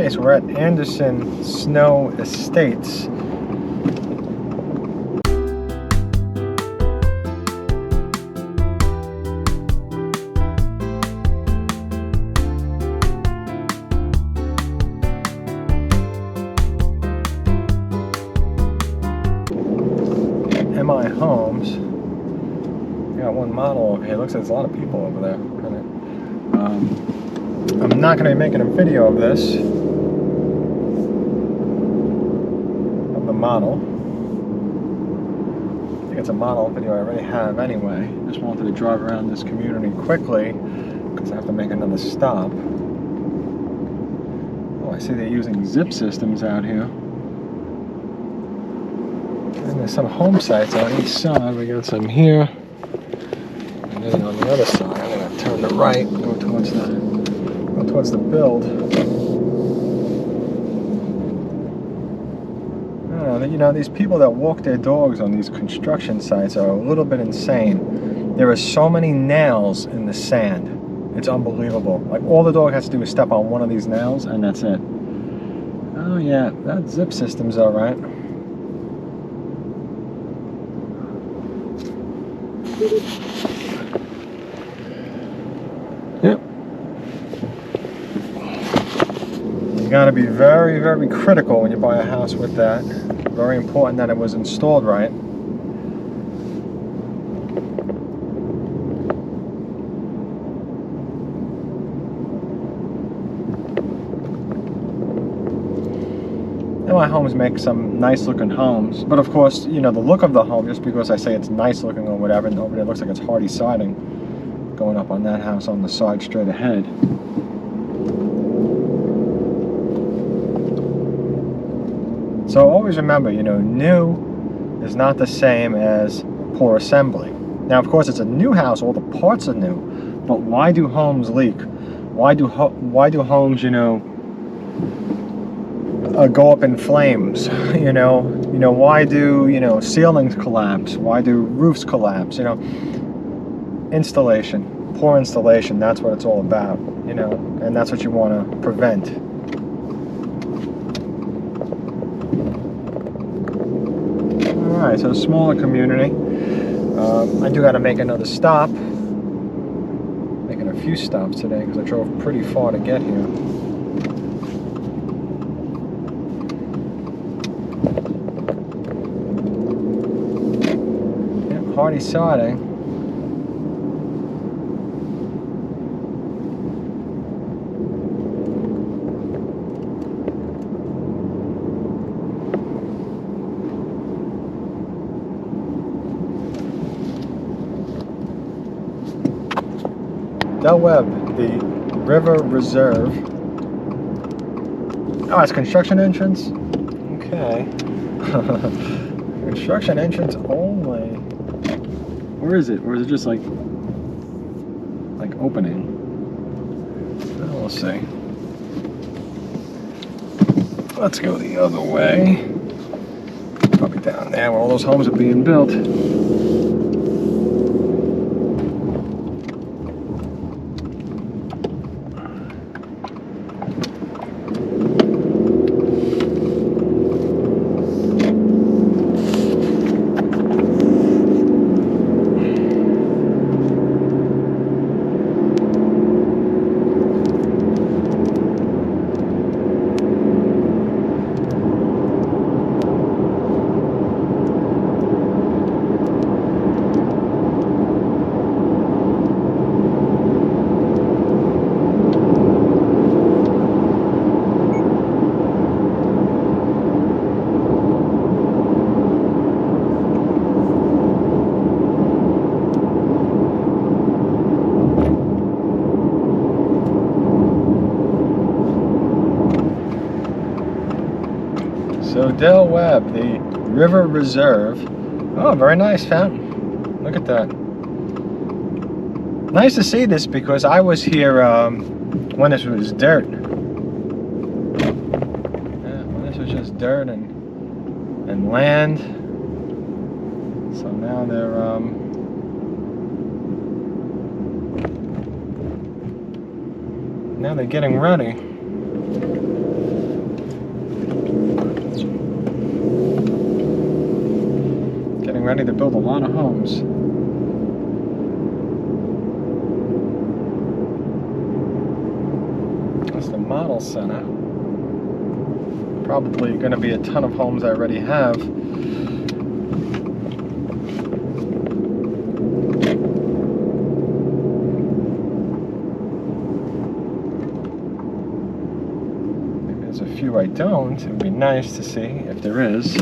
nice. We're at Anderson Snow Estates. MI Homes. We got one model over here. Looks like there's a lot of people over there. I'm not going to be making a video of this, of the model. I think it's a model video I already have anyway. Just wanted to drive around this community quickly because I have to make another stop. Oh, I see they're using zip systems out here. And there's some home sites on each side. We got some here. And then on the other side, I'm going to turn to right, go towards the build. I don't know, you know, these people that walk their dogs on these construction sites are a little bit insane. There are so many nails in the sand. It's unbelievable. Like, all the dog has to do is step on one of these nails, and that's it. Oh yeah, that zip system's all right. Yep. You got to be very, very critical when you buy a house with that. Very important that it was installed right. MI Homes make some nice looking homes, but of course, you know, the look of the home, just because I say it's nice looking or whatever, and over there looks like it's hardy siding going up on that house on the side straight ahead. So always remember, you know, new is not the same as poor assembly. Now, of course, it's a new house, all the parts are new, but why do homes leak? Why do homes, you know, go up in flames? You know, why do, you know, ceilings collapse? Why do roofs collapse? You know, installation, poor installation, that's what it's all about, you know, and that's what you want to prevent. Alright, so smaller community. I do got to make another stop. Making a few stops today because I drove pretty far to get here. Yep, hardy siding. Webb, the River Reserve. Oh, it's construction entrance? Okay. Construction entrance only. Where is it? Or is it just like opening? Oh, we'll see. Let's go the other way. Probably down there where all those homes are being built. So Webb, the River Reserve. Oh, very nice fountain. Look at that. Nice to see this because I was here when this was dirt. Yeah, when this was just dirt and land. So now they're getting ready. ready to build a lot of homes. That's the model center. Probably going to be a ton of homes I already have. Maybe there's a few I don't. It would be nice to see if there is.